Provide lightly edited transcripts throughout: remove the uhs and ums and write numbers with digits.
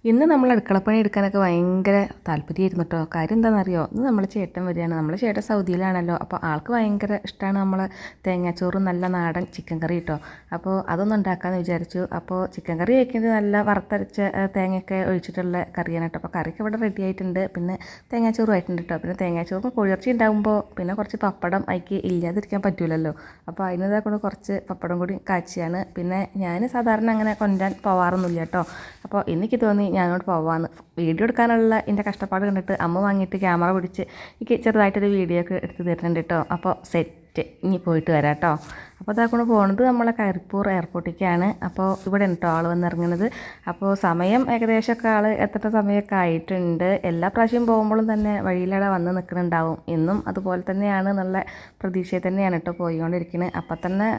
ഇന്ന് നമ്മൾ അടുക്കളപ്പണി എടുക്കാനൊക്കെ ഭയങ്കര താല്പര്യമായിരുന്നു കേട്ടോ. കാര്യം എന്താണെന്നറിയോ, ഇന്ന് നമ്മൾ ചേട്ടൻ വരികയാണ്. നമ്മൾ ചേട്ടൻ സൗദിയിലാണല്ലോ, അപ്പോൾ ആൾക്ക് ഭയങ്കര ഇഷ്ടമാണ് നമ്മൾ തേങ്ങാച്ചോറും നല്ല നാടൻ ചിക്കൻ കറി കേട്ടോ. അപ്പോൾ അതൊന്നും ഉണ്ടാക്കാമെന്ന് വിചാരിച്ചു. അപ്പോൾ ചിക്കൻ കറി വയ്ക്കുന്നത് നല്ല വറുത്തരച്ച തേങ്ങയൊക്കെ ഒഴിച്ചിട്ടുള്ള കറിയാണ് കേട്ടോ. അപ്പോൾ കറിയൊക്കെ ഇവിടെ റെഡി ആയിട്ടുണ്ട്. പിന്നെ തേങ്ങാച്ചോറും ആയിട്ടുണ്ട് കേട്ടോ. പിന്നെ തേങ്ങാച്ചോറും കോഴിയിറച്ചി ഉണ്ടാകുമ്പോൾ പിന്നെ കുറച്ച് പപ്പടം അതിക്ക് ഇല്ലാതിരിക്കാൻ പറ്റില്ലല്ലോ. അപ്പോൾ അതിനേതാ കൊണ്ട് കുറച്ച് പപ്പടം കൂടി കാച്ചിയാണ്. പിന്നെ ഞാൻ സാധാരണ അങ്ങനെ കൊണ്ടുവരാൻ പോവാറൊന്നുമില്ല കേട്ടോ. അപ്പോൾ എനിക്ക് തോന്നി ഞാനോട് പോവാന്ന്. വീഡിയോ എടുക്കാനുള്ള എൻ്റെ കഷ്ടപ്പാട് കണ്ടിട്ട് അമ്മ വാങ്ങിയിട്ട് ക്യാമറ പിടിച്ച് എനിക്ക് ചെറുതായിട്ടൊരു വീഡിയോ ഒക്കെ എടുത്ത് തരുന്നുണ്ട് കേട്ടോ. അപ്പോൾ സെറ്റ്, ഇനി പോയിട്ട് വരാം കേട്ടോ. അപ്പോൾ അതാക്കൊണ്ട് പോകുന്നത് നമ്മളെ കരിപ്പൂർ എയർപോർട്ടിലേക്കാണ്. അപ്പോൾ ഇവിടെ കേട്ടോ ആൾ വന്നിറങ്ങുന്നത്. അപ്പോൾ സമയം ഏകദേശമൊക്കെ ആൾ എത്തേണ്ട സമയമൊക്കെ ആയിട്ടുണ്ട്. എല്ലാ പ്രാവശ്യം പോകുമ്പോഴും തന്നെ വഴിയിലൂടെ വന്ന് നിൽക്കുന്നുണ്ടാവും. ഇന്നും അതുപോലെ തന്നെയാണ് എന്നുള്ള പ്രതീക്ഷയിൽ തന്നെയാണ് കേട്ടോ പോയിക്കൊണ്ടിരിക്കുന്നത്. അപ്പം തന്നെ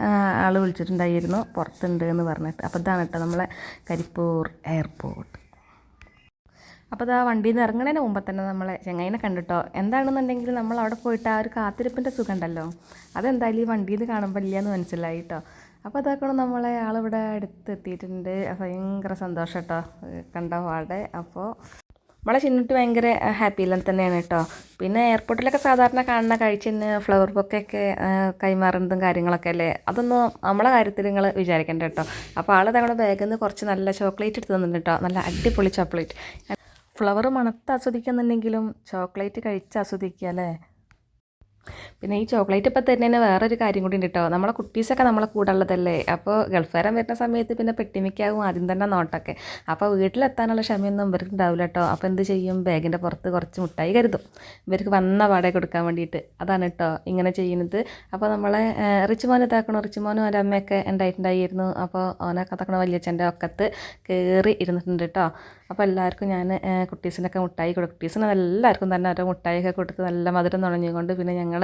ആൾ വിളിച്ചിട്ടുണ്ടായിരുന്നു പുറത്തുണ്ട് എന്ന് പറഞ്ഞിട്ട്. അപ്പോൾ ഇതാണ് കേട്ടോ നമ്മളെ കരിപ്പൂർ എയർപോർട്ട്. അപ്പോൾ അത് ആ വണ്ടിയിൽ നിന്ന് ഇറങ്ങുന്നതിന് മുമ്പ് തന്നെ നമ്മളെ ചെങ്ങൈനെ കണ്ടിട്ടോ. എന്താണെന്നുണ്ടെങ്കിൽ നമ്മൾ അവിടെ പോയിട്ട് ആ ഒരു കാത്തിരിപ്പിൻ്റെ സുഖം ഉണ്ടല്ലോ, അതെന്തായാലും ഈ വണ്ടിയിൽ നിന്ന് കാണുമ്പോൾ ഇല്ലയെന്ന് മനസ്സിലായി കേട്ടോ. അപ്പോൾ അതൊക്കെ നമ്മളെ ആളിവിടെ അടുത്തെത്തിയിട്ടുണ്ട്. ഭയങ്കര സന്തോഷം കേട്ടോ കണ്ട പാടെ. അപ്പോൾ നമ്മളെ ചിന്നിട്ട് ഭയങ്കര ഹാപ്പിയിലും തന്നെയാണ് കേട്ടോ. പിന്നെ എയർപോർട്ടിലൊക്കെ സാധാരണ കാണുന്ന കാഴ്ച ഫ്ലവർ ബൊക്കൊക്കെ കൈമാറുന്നതും കാര്യങ്ങളൊക്കെ അല്ലേ, അതൊന്നും നമ്മളെ കാര്യത്തിൽ നിങ്ങൾ വിചാരിക്കേണ്ട കേട്ടോ. അപ്പോൾ ആൾ നമ്മുടെ ബാഗിൽ നിന്ന് കുറച്ച് നല്ല ചോക്ലേറ്റ് എടുത്ത് തന്നിട്ടുണ്ട് കേട്ടോ. നല്ല അടിപൊളി ചോക്ലേറ്റ്. ഫ്ലവർ മണത്ത് ആസ്വദിക്കുന്നുണ്ടെങ്കിലും ചോക്ലേറ്റ് കഴിച്ച് ആസ്വദിക്കുക അല്ലേ. പിന്നെ ഈ ചോക്ലേറ്റ് ഇപ്പം തരുന്നതിന് വേറൊരു കാര്യം കൂടി ഉണ്ട് കേട്ടോ. നമ്മളെ കുട്ടീസൊക്കെ നമ്മളെ കൂടെ ഉള്ളതല്ലേ. അപ്പോൾ ഗൾഫുകാരൻ വരുന്ന സമയത്ത് പിന്നെ പെട്ടിമിക്കാവും ആദ്യം തന്നെ നോട്ടൊക്കെ. അപ്പോൾ വീട്ടിലെത്താനുള്ള ക്ഷമയൊന്നും ഇവർക്ക് ഉണ്ടാവില്ല കേട്ടോ. അപ്പോൾ എന്ത് ചെയ്യും, ബാഗിൻ്റെ പുറത്ത് കുറച്ച് മുട്ടായി കരുതും ഇവർക്ക് വന്ന പാടെ കൊടുക്കാൻ വേണ്ടിയിട്ട്. അതാണ് കേട്ടോ ഇങ്ങനെ ചെയ്യുന്നത്. അപ്പോൾ നമ്മളെ റിച്ചുമോൻ ഇതാക്കണം. റിച്ചുമോനും ഒരു അമ്മയൊക്കെ ഉണ്ടായിട്ടുണ്ടായിരുന്നു. അപ്പോൾ ഓനൊക്കെ ഇതാക്കണ വലിയച്ഛൻ്റെ ഒക്കത്ത് കയറി ഇരുന്നിട്ടുണ്ട് കേട്ടോ. അപ്പോൾ എല്ലാവർക്കും ഞാൻ കുട്ടീസിനൊക്കെ മുട്ടായി കൊടുക്കും. കുട്ടീസിന് എല്ലാവർക്കും തന്നെ ഓരോ മുട്ടായിയൊക്കെ കൊടുത്ത് നല്ല മധുരം നുണഞ്ഞുകൊണ്ട് പിന്നെ ഞങ്ങൾ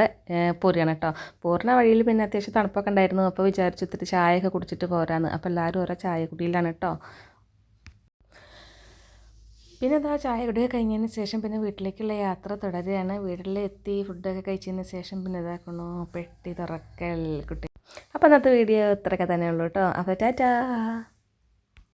പോരുകയാണ് കേട്ടോ. പോരുന്ന വഴിയിൽ പിന്നെ അത്യാവശ്യം തണുപ്പൊക്കെ ഉണ്ടായിരുന്നു. അപ്പോൾ വിചാരിച്ചു ഇത്തിരി ചായയൊക്കെ കുടിച്ചിട്ട് പോരാന്ന്. അപ്പോൾ എല്ലാവരും ഓരോ ചായ കുടിയിലാണ് കേട്ടോ. പിന്നെ അതാ ചായ കുടിയൊക്കെ കഴിഞ്ഞതിന് ശേഷം പിന്നെ വീട്ടിലേക്കുള്ള യാത്ര തുടരുകയാണ്. വീട്ടിലെത്തി ഫുഡൊക്കെ കഴിച്ചതിന് ശേഷം പിന്നെ ഇതാക്കണു പെട്ടി തുറക്കൽ കുട്ടി. അപ്പോൾ അന്നത്തെ വീഡിയോ ഇത്രയൊക്കെ തന്നെയുള്ളൂ കേട്ടോ. അപ്പോൾ ടാറ്റാ.